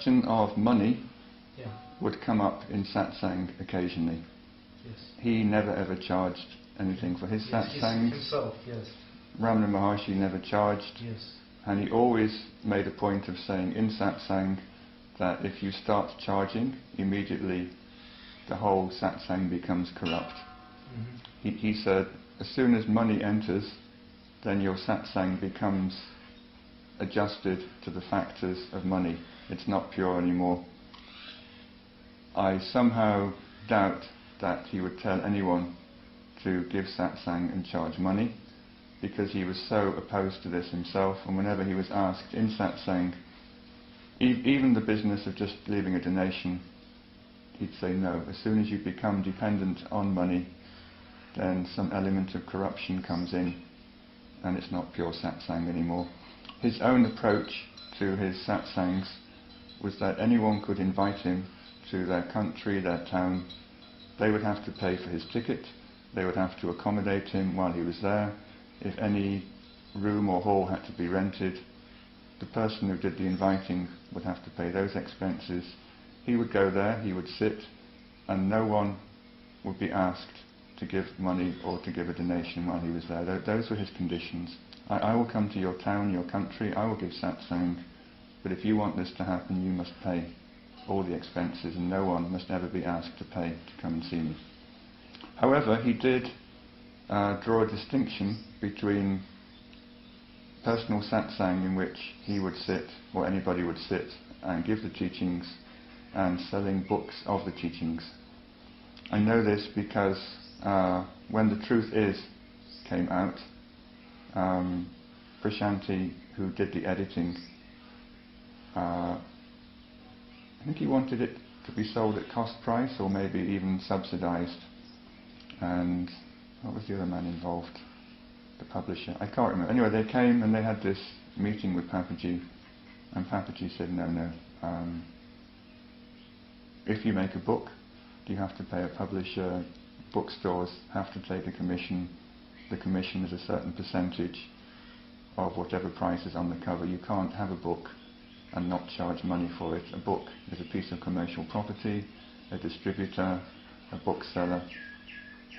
question of money Yeah. would come up in satsang occasionally. Yes. He never ever charged anything for his satsangs. Himself, yes. Ramana Maharshi never charged. Yes. And he always made a point of saying in satsang that if you start charging, immediately the whole satsang becomes corrupt. Mm-hmm. He said, as soon as money enters, then your satsang becomes adjusted to the factors of money. It's not pure anymore. I somehow doubt that he would tell anyone to give satsang and charge money, because he was so opposed to this himself, and whenever he was asked in satsang, even the business of just leaving a donation, he'd say no. As soon as you become dependent on money, then some element of corruption comes in, and it's not pure satsang anymore. His own approach to his satsangs was that anyone could invite him to their country, their town. They would have to pay for his ticket, they would have to accommodate him while he was there. If any room or hall had to be rented, the person who did the inviting would have to pay those expenses. He would go there, he would sit, and no one would be asked to give money or to give a donation while he was there. Those were his conditions. I will come to your town, your country, I will give satsang, but if you want this to happen, you must pay all the expenses, and no one must ever be asked to pay to come and see me. However, he did draw a distinction between personal satsang, in which he would sit, or anybody would sit and give the teachings, and selling books of the teachings. I know this because when The Truth Is came out, Prashanti, who did the editing, I think he wanted it to be sold at cost price, or maybe even subsidized. And what was the other man involved? The publisher. I can't remember. Anyway, they came and they had this meeting with Papaji, and Papaji said, no. If you make a book, you have to pay a publisher. Bookstores have to take a commission. The commission is a certain percentage of whatever price is on the cover. You can't have a book and not charge money for it. A book is a piece of commercial property. A distributor, a bookseller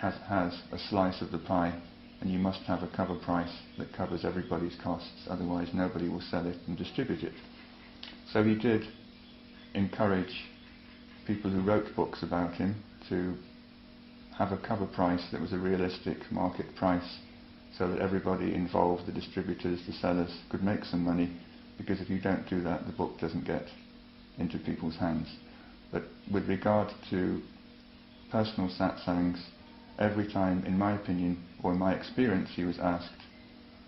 has a slice of the pie, and you must have a cover price that covers everybody's costs, otherwise nobody will sell it and distribute it. So he did encourage people who wrote books about him to have a cover price that was a realistic market price, so that everybody involved, the distributors, the sellers, could make some money, because if you don't do that, the book doesn't get into people's hands. But with regard to personal satsangs, every time, in my opinion, or in my experience, he was asked,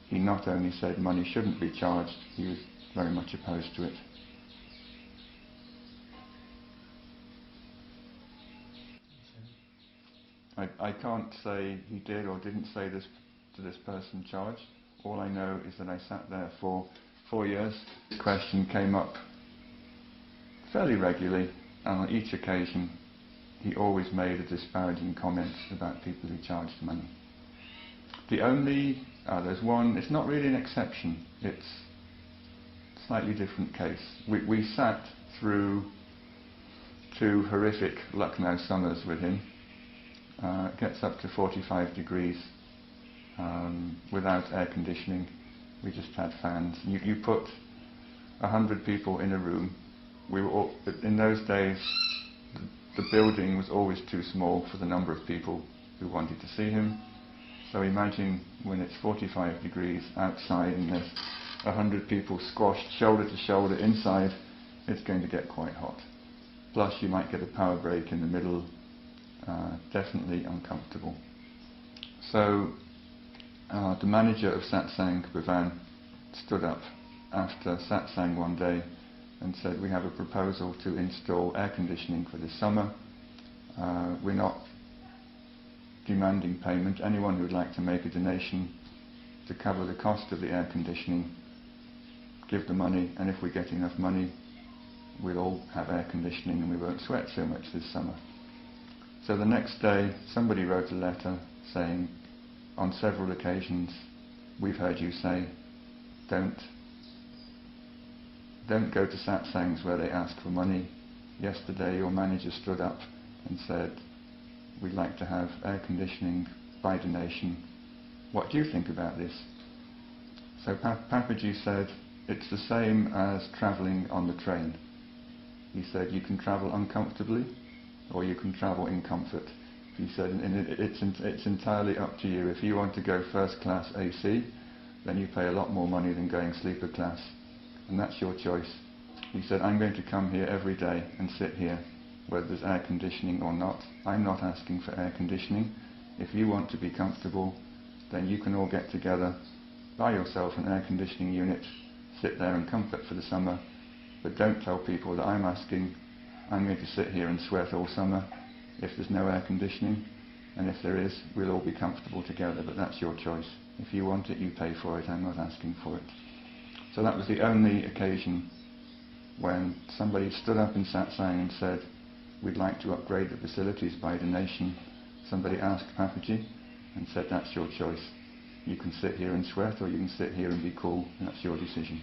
he not only said money shouldn't be charged, he was very much opposed to it. I can't say he did or didn't say this to this person charged. All I know is that I sat there for 4 years. This question came up fairly regularly, and on each occasion he always made a disparaging comment about people who charged money. The only, there's one, it's not really an exception, it's a slightly different case. We sat through 2 horrific Lucknow summers with him. It gets up to 45 degrees without air conditioning. We just had fans. You put 100 people in a room. We were all, in those days, the building was always too small for the number of people who wanted to see him. So imagine when it's 45 degrees outside and there's 100 people squashed shoulder to shoulder inside, it's going to get quite hot. Plus you might get a power break in the middle. Definitely uncomfortable. So the manager of Satsang, Bhavan, stood up after Satsang one day and said, we have a proposal to install air conditioning for this summer. We're not demanding payment. Anyone who would like to make a donation to cover the cost of the air conditioning, give the money, and if we get enough money, we'll all have air conditioning and we won't sweat so much this summer. So the next day, somebody wrote a letter saying, on several occasions, we've heard you say, don't Don't go to satsangs where they ask for money. Yesterday your manager stood up and said, we'd like to have air conditioning by donation. What do you think about this? So Papaji said, it's the same as travelling on the train. He said, you can travel uncomfortably or you can travel in comfort. He said, and it's entirely up to you. If you want to go first class AC, then you pay a lot more money than going sleeper class. And that's your choice. He said, I'm going to come here every day and sit here, whether there's air conditioning or not. I'm not asking for air conditioning. If you want to be comfortable, then you can all get together, buy yourself an air conditioning unit, sit there in comfort for the summer, but don't tell people that I'm going to sit here and sweat all summer if there's no air conditioning, and if there is, we'll all be comfortable together, but that's your choice. If you want it, you pay for it. I'm not asking for it. So that was the only occasion when somebody stood up in satsang and said, we'd like to upgrade the facilities by donation. Somebody asked Papaji and said, that's your choice. You can sit here and sweat or you can sit here and be cool, and that's your decision.